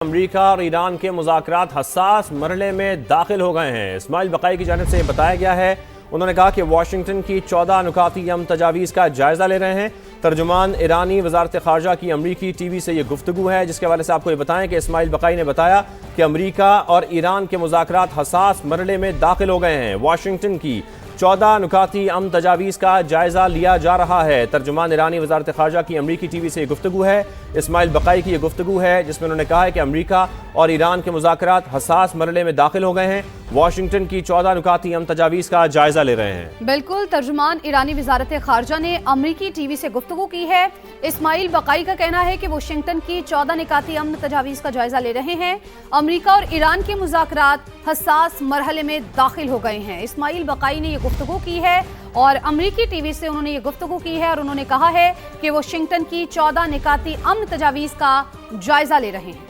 امریکہ اور ایران کے مذاکرات حساس مرحلے میں داخل ہو گئے ہیں۔ اسماعیل بقائی کی جانب سے بتایا گیا ہے، انہوں نے کہا کہ واشنگٹن کی 14 نکاتی تجاویز کا جائزہ لے رہے ہیں۔ ترجمان ایرانی وزارت خارجہ کی امریکی ٹی وی سے یہ گفتگو ہے، جس کے حوالے سے آپ کو یہ بتائیں کہ اسماعیل بقائی نے بتایا کہ امریکہ اور ایران کے مذاکرات حساس مرحلے میں داخل ہو گئے ہیں۔ واشنگٹن کی 14 نکاتی تجاویز کا جائزہ لیا جا رہا ہے۔ ترجمان ایرانی وزارت خارجہ کی امریکی ٹی وی سے یہ گفتگو ہے، اسماعیل بقائی کی یہ گفتگو ہے، جس میں انہوں نے کہا ہے کہ امریکہ اور ایران کے مذاکرات حساس مرحلے میں داخل ہو گئے ہیں۔ واشنگٹن کی 14 نکاتی تجاویز کا جائزہ لے رہے ہیں۔ بالکل، ترجمان ایرانی وزارت خارجہ نے امریکی ٹی وی سے گفتگو کی ہے۔ اسماعیل بقائی کا کہنا ہے کہ واشنگٹن کی 14 نکاتی تجاویز کا جائزہ لے رہے ہیں۔ امریکہ اور ایران کے مذاکرات حساس مرحلے میں داخل ہو گئے ہیں۔ اسماعیل بقائی نے یہ گفتگو کی ہے اور امریکی ٹی وی سے انہوں نے یہ گفتگو کی ہے اور انہوں نے کہا ہے کہ واشنگٹن کی 14 نکاتی تجاویز کا جائزہ لے رہے ہیں۔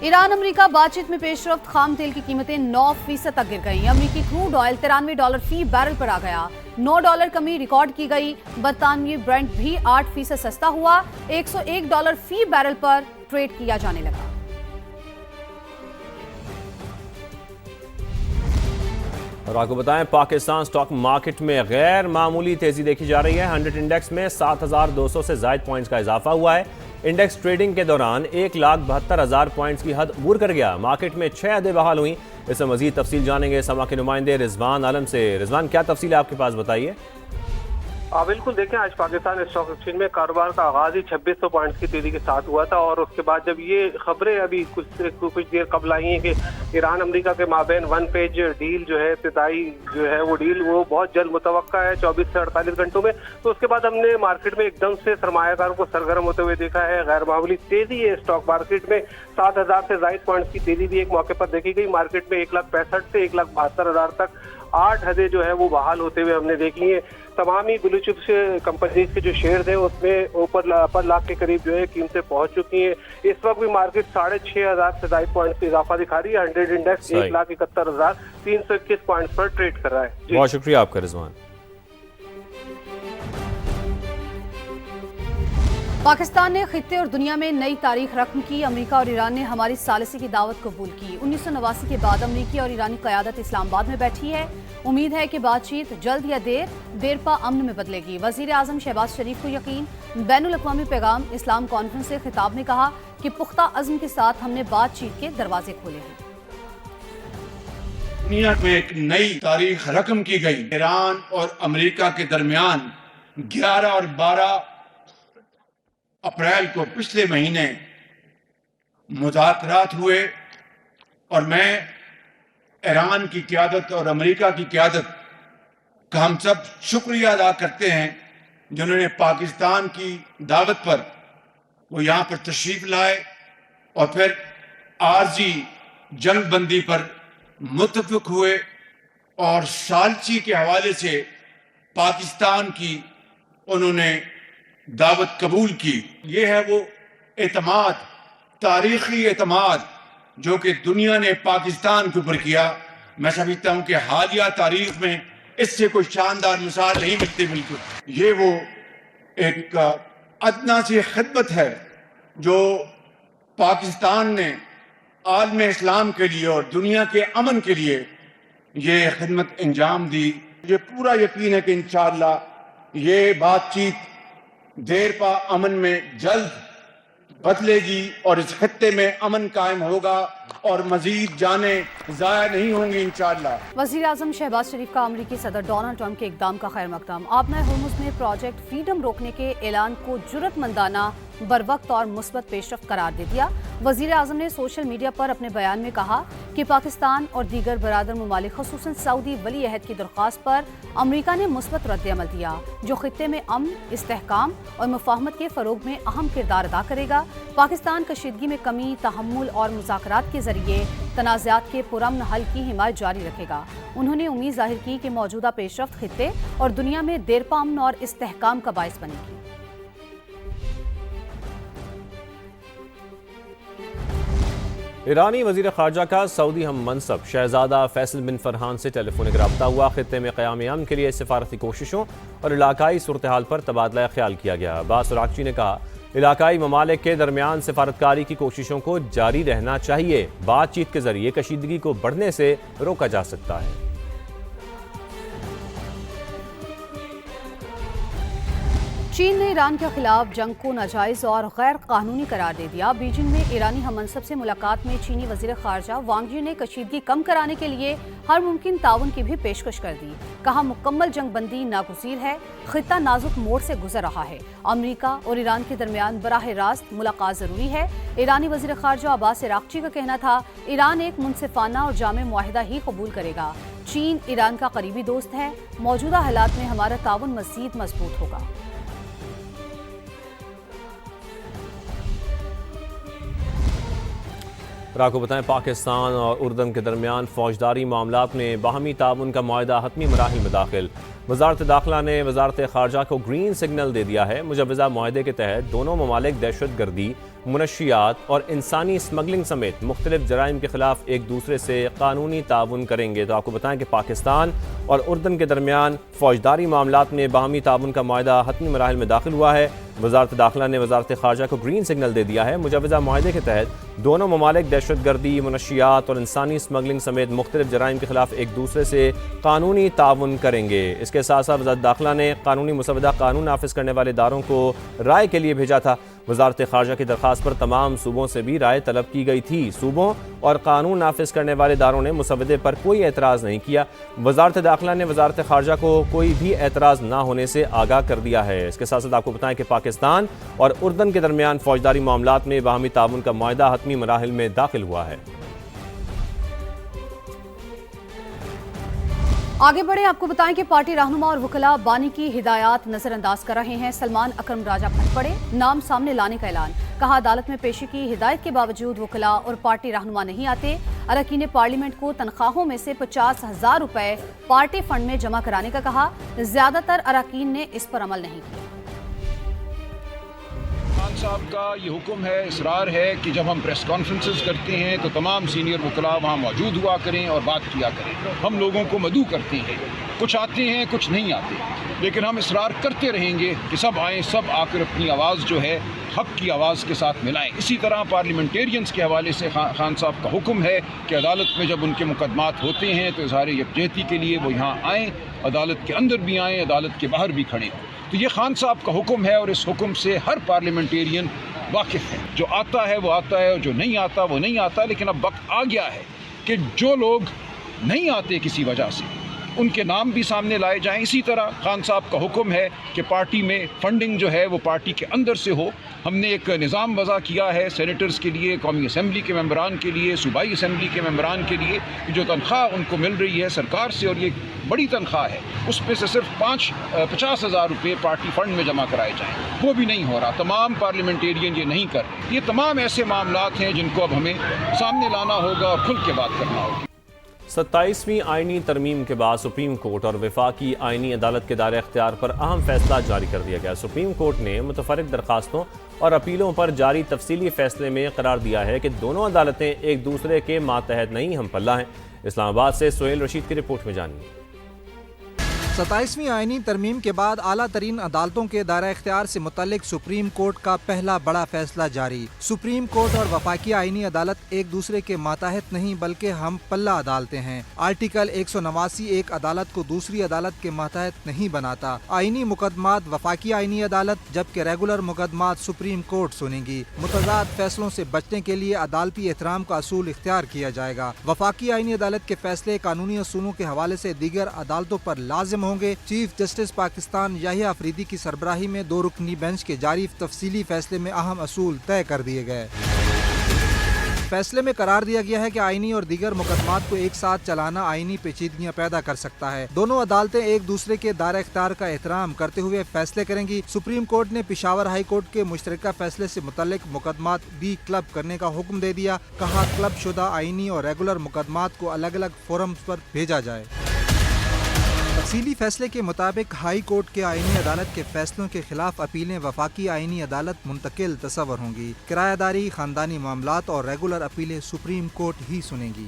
ایران امریکہ بات چیت میں پیش رفت، خام تیل کی قیمتیں 9% تک گر گئیں۔ امریکی کروڈ آئل $93 فی بیرل پر آ گیا، $9 کمی ریکارڈ کی گئی۔ برطانوی برنٹ بھی 8% سستا ہوا، $101 فی بیرل پر ٹریڈ کیا جانے لگا۔ اور آپ کو بتائیں، پاکستان سٹاک مارکیٹ میں غیر معمولی تیزی دیکھی جا رہی ہے۔ 100 انڈیکس میں 7200 سے زائد پوائنٹس کا اضافہ ہوا ہے۔ انڈیکس ٹریڈنگ کے دوران 1,72,000 پوائنٹس کی حد عبور کر گیا۔ مارکیٹ میں 6 عددیں بحال ہوئیں۔ اس سے مزید تفصیل جانیں گے سما کے نمائندے رضوان عالم سے۔ رضوان، کیا تفصیل ہے آپ کے پاس، بتائیے۔ بالکل، دیکھیں آج پاکستان اسٹاک ایکسچینج میں کاروبار کا آغاز ہی 2600 پوائنٹس کی تیزی کے ساتھ ہوا تھا، اور اس کے بعد جب یہ خبریں ابھی کچھ دیر قبل آئی ہیں کہ ایران امریکہ کے مابین 1 پیج ڈیل جو ہے، ابتدائی جو ہے وہ ڈیل وہ بہت جلد متوقع ہے 24 سے 48 گھنٹوں میں، تو اس کے بعد ہم نے مارکیٹ میں ایک دم سے سرمایہ کاروں کو سرگرم ہوتے ہوئے دیکھا ہے۔ غیر معمولی تیزی ہے اسٹاک مارکیٹ میں، 7000 سے زائد پوائنٹس کی تیزی بھی ایک موقع پر دیکھی گئی۔ مارکیٹ میں 1,65,000 سے 1,72,000 تک 8 حدیں جو ہے وہ بحال ہوتے ہوئے ہم نے دیکھی ہیں۔ تمام ہی بلو چپ سے کمپنیز کے جو شیئرز ہیں اس میں اوپر لاکھ کے قریب جو ہے قیمتیں پہنچ چکی ہیں۔ اس وقت بھی مارکیٹ 6,500 سے زائد پوائنٹس کا اضافہ دکھا رہی ہے۔ 100 انڈیکس 1,71,321 پوائنٹس پر ٹریڈ کر رہا ہے۔ بہت شکریہ آپ کا رضوان۔ پاکستان نے خطے اور دنیا میں نئی تاریخ رقم کی۔ امریکہ اور ایران نے ہماری ثالثی کی دعوت قبول کی۔ 1989 کے بعد امریکی اور ایرانی قیادت اسلام آباد میں بیٹھی ہے۔ امید ہے کہ بات چیت جلد یا دیر پا امن میں بدلے گی۔ وزیر اعظم شہباز شریف کو یقین۔ بین الاقوامی پیغام اسلام کانفرنس سے خطاب میں کہا کہ پختہ عزم کے ساتھ ہم نے بات چیت کے دروازے کھولے ہیں۔ دنیا میں ایک نئی تاریخ رقم کی گئی۔ ایران اور امریکہ کے درمیان 11 اور 12 اپریل کو پچھلے مہینے مذاکرات ہوئے، اور میں ایران کی قیادت اور امریکہ کی قیادت کا ہم سب شکریہ ادا کرتے ہیں، جنہوں نے پاکستان کی دعوت پر وہ یہاں پر تشریف لائے اور پھر عارضی جنگ بندی پر متفق ہوئے، اور ثالثی کے حوالے سے پاکستان کی انہوں نے دعوت قبول کی۔ یہ ہے وہ اعتماد، تاریخی اعتماد جو کہ دنیا نے پاکستان کے اوپر کیا۔ میں سمجھتا ہوں کہ حالیہ تاریخ میں اس سے کوئی شاندار مثال نہیں ملتی۔ بالکل یہ وہ ایک ادنا سی خدمت ہے جو پاکستان نے عالم اسلام کے لیے اور دنیا کے امن کے لیے یہ خدمت انجام دی۔ یہ پورا یقین ہے کہ انشاءاللہ یہ بات چیت دیر پا امن میں جلد بدلے گی، اور اس خطے میں امن قائم ہوگا اور مزید جانیں ضائع نہیں ہوں گی انشاءاللہ۔ وزیر اعظم شہباز شریف کا امریکی صدر ڈونلڈ ٹرمپ کے اقدام کا خیر مقدم۔ آبنائے ہرمز میں پروجیکٹ فریڈم روکنے کے اعلان کو جرأت مندانہ، بروقت اور مثبت پیش رفت قرار دے دیا۔ وزیر اعظم نے سوشل میڈیا پر اپنے بیان میں کہا کہ پاکستان اور دیگر برادر ممالک خصوصاً سعودی ولی عہد کی درخواست پر امریکہ نے مثبت رد عمل دیا، جو خطے میں امن، استحکام اور مفاہمت کے فروغ میں اہم کردار ادا کرے گا۔ پاکستان کشیدگی میں کمی، تحمل اور مذاکرات کے ذریعے تنازعات کے پرامن حل کی حمایت جاری رکھے گا۔ انہوں نے امید ظاہر کی کہ موجودہ پیش رفت خطے اور دنیا میں دیرپا امن اور استحکام کا باعث بنے گی۔ ایرانی وزیر خارجہ کا سعودی ہم منصب شہزادہ فیصل بن فرحان سے ٹیلی فونک رابطہ ہوا۔ خطے میں قیام امن کے لیے سفارتی کوششوں اور علاقائی صورتحال پر تبادلہ خیال کیا گیا۔ عباس عراقچی نے کہا علاقائی ممالک کے درمیان سفارتکاری کی کوششوں کو جاری رہنا چاہیے۔ بات چیت کے ذریعے کشیدگی کو بڑھنے سے روکا جا سکتا ہے۔ چین نے ایران کے خلاف جنگ کو ناجائز اور غیر قانونی قرار دے دیا۔ بیجنگ میں ایرانی ہم منصب سے ملاقات میں چینی وزیر خارجہ وانگ یی نے کشیدگی کم کرانے کے لیے ہر ممکن تعاون کی بھی پیشکش کر دی۔ کہا مکمل جنگ بندی ناگزیر ہے، خطہ نازک موڑ سے گزر رہا ہے، امریکہ اور ایران کے درمیان براہ راست ملاقات ضروری ہے۔ ایرانی وزیر خارجہ عباس عراقچی کا کہنا تھا ایران ایک منصفانہ اور جامع معاہدہ ہی قبول کرے گا۔ چین ایران کا قریبی دوست ہے، موجودہ حالات میں ہمارا تعاون مزید مضبوط ہوگا۔ آپ کو بتائیں پاکستان اور اردن کے درمیان فوجداری معاملات میں باہمی تعاون کا معاہدہ حتمی مراحل میں داخل۔ وزارت داخلہ نے وزارت خارجہ کو گرین سگنل دے دیا ہے۔ مجوزہ معاہدے کے تحت دونوں ممالک دہشت گردی، منشیات اور انسانی اسمگلنگ سمیت مختلف جرائم کے خلاف ایک دوسرے سے قانونی تعاون کریں گے۔ تو آپ کو بتائیں کہ پاکستان اور اردن کے درمیان فوجداری معاملات میں باہمی تعاون کا معاہدہ حتمی مراحل میں داخل ہوا ہے۔ وزارت داخلہ نے وزارت خارجہ کو گرین سگنل دے دیا ہے۔ مجوزہ معاہدے کے تحت دونوں ممالک دہشت گردی، منشیات اور انسانی اسمگلنگ سمیت مختلف جرائم کے خلاف ایک دوسرے سے قانونی تعاون کریں گے۔ اس کے ساتھ ساتھ وزارت داخلہ نے قانونی مسودہ قانون نافذ کرنے والے اداروں کو رائے کے لیے بھیجا تھا۔ وزارت خارجہ کی درخواست پر تمام صوبوں سے بھی رائے طلب کی گئی تھی۔ صوبوں اور قانون نافذ کرنے والے اداروں نے مسودے پر کوئی اعتراض نہیں کیا۔ وزارت داخلہ نے وزارت خارجہ کو کوئی بھی اعتراض نہ ہونے سے آگاہ کر دیا ہے۔ اس کے ساتھ ساتھ آپ کو بتائیں کہ پاکستان اور اردن کے درمیان فوجداری معاملات میں باہمی تعاون کا معاہدہ حتمی مراحل میں داخل ہوا ہے۔ آگے بڑھیں، آپ کو بتائیں کہ پارٹی رہنما اور وکلاء بانی کی ہدایات نظر انداز کر رہے ہیں۔ سلمان اکرم راجہ پھٹ پڑے، نام سامنے لانے کا اعلان۔ کہا عدالت میں پیشی کی ہدایت کے باوجود وکلاء اور پارٹی رہنما نہیں آتے۔ اراکین پارلیمنٹ کو تنخواہوں میں سے 50,000 روپے پارٹی فنڈ میں جمع کرانے کا کہا۔ زیادہ تر اراکین نے اس پر عمل نہیں کیا۔ خان صاحب کا یہ حکم ہے، اصرار ہے کہ جب ہم پریس کانفرنسز کرتے ہیں تو تمام سینئر وکلاء وہاں موجود ہوا کریں اور بات کیا کریں۔ ہم لوگوں کو مدعو کرتے ہیں، کچھ آتے ہیں کچھ نہیں آتے، لیکن ہم اصرار کرتے رہیں گے کہ سب آئیں، سب آ کر اپنی آواز جو ہے حق کی آواز کے ساتھ ملائیں۔ اسی طرح پارلیمنٹیرینز کے حوالے سے خان صاحب کا حکم ہے کہ عدالت میں جب ان کے مقدمات ہوتے ہیں تو اظہار یکجہتی کے لیے وہ یہاں آئیں، عدالت کے اندر بھی آئیں، عدالت کے باہر بھی کھڑیں۔ تو یہ خان صاحب کا حکم ہے اور اس حکم سے ہر پارلیمنٹیرین واقف ہے۔ جو آتا ہے وہ آتا ہے اور جو نہیں آتا وہ نہیں آتا، لیکن اب وقت آ گیا ہے کہ جو لوگ نہیں آتے کسی وجہ سے ان کے نام بھی سامنے لائے جائیں۔ اسی طرح خان صاحب کا حکم ہے کہ پارٹی میں فنڈنگ جو ہے وہ پارٹی کے اندر سے ہو۔ ہم نے ایک نظام وضع کیا ہے سینیٹرز کے لیے، قومی اسمبلی کے ممبران کے لیے، صوبائی اسمبلی کے ممبران کے لیے، جو تنخواہ ان کو مل رہی ہے سرکار سے اور یہ بڑی تنخواہ ہے، اس میں سے صرف 50,000 روپے پارٹی فنڈ میں جمع کرائے جائیں۔ وہ بھی نہیں ہو رہا، تمام پارلیمنٹیرین یہ نہیں کر رہے۔ یہ تمام ایسے معاملات ہیں جن کو اب ہمیں سامنے لانا ہوگا اور کھل کے بات کرنا ہوگی۔ 27ویں آئینی ترمیم کے بعد سپریم کورٹ اور وفاقی آئینی عدالت کے دائرہ اختیار پر اہم فیصلہ جاری کر دیا گیا۔ سپریم کورٹ نے متفرق درخواستوں اور اپیلوں پر جاری تفصیلی فیصلے میں قرار دیا ہے کہ دونوں عدالتیں ایک دوسرے کے ماتحت نہیں، ہم پلہ ہیں۔ اسلام آباد سے سہیل رشید کی رپورٹ میں جانیے۔ 27ویں آئینی ترمیم کے بعد اعلیٰ ترین عدالتوں کے دائرہ اختیار سے متعلق سپریم کورٹ کا پہلا بڑا فیصلہ جاری۔ سپریم کورٹ اور وفاقی آئینی عدالت ایک دوسرے کے ماتحت نہیں بلکہ ہم پلہ عدالتیں ہیں۔ آرٹیکل 189 ایک عدالت کو دوسری عدالت کے ماتحت نہیں بناتا۔ آئینی مقدمات وفاقی آئینی عدالت جبکہ ریگولر مقدمات سپریم کورٹ سنیں گی۔ متضاد فیصلوں سے بچنے کے لیے عدالتی احترام کا اصول اختیار کیا جائے گا۔ وفاقی آئینی عدالت کے فیصلے قانونی اصولوں کے حوالے سے دیگر عدالتوں پر لازم ہوں گے۔ چیف جسٹس پاکستان یحییٰ افریدی کی سربراہی میں 2 رکنی بینچ کے جاری تفصیلی فیصلے میں اہم اصول طے کر دیے گئے۔ فیصلے میں قرار دیا گیا ہے کہ آئینی اور دیگر مقدمات کو ایک ساتھ چلانا آئینی پیچیدگیاں پیدا کر سکتا ہے۔ دونوں عدالتیں ایک دوسرے کے دائرہ اختیار کا احترام کرتے ہوئے فیصلے کریں گی۔ سپریم کورٹ نے پشاور ہائی کورٹ کے مشترکہ فیصلے سے متعلق مقدمات بھی کلب کرنے کا حکم دے دیا۔ کہا کلب شدہ آئینی اور ریگولر مقدمات کو الگ الگ فورمز پر بھیجا جائے۔ تفصیلی فیصلے کے مطابق ہائی کورٹ کے آئینی عدالت کے فیصلوں کے خلاف اپیلیں وفاقی آئینی عدالت منتقل تصور ہوں گی۔ کرایہ داری، خاندانی معاملات اور ریگولر اپیلیں سپریم کورٹ ہی سنے گی۔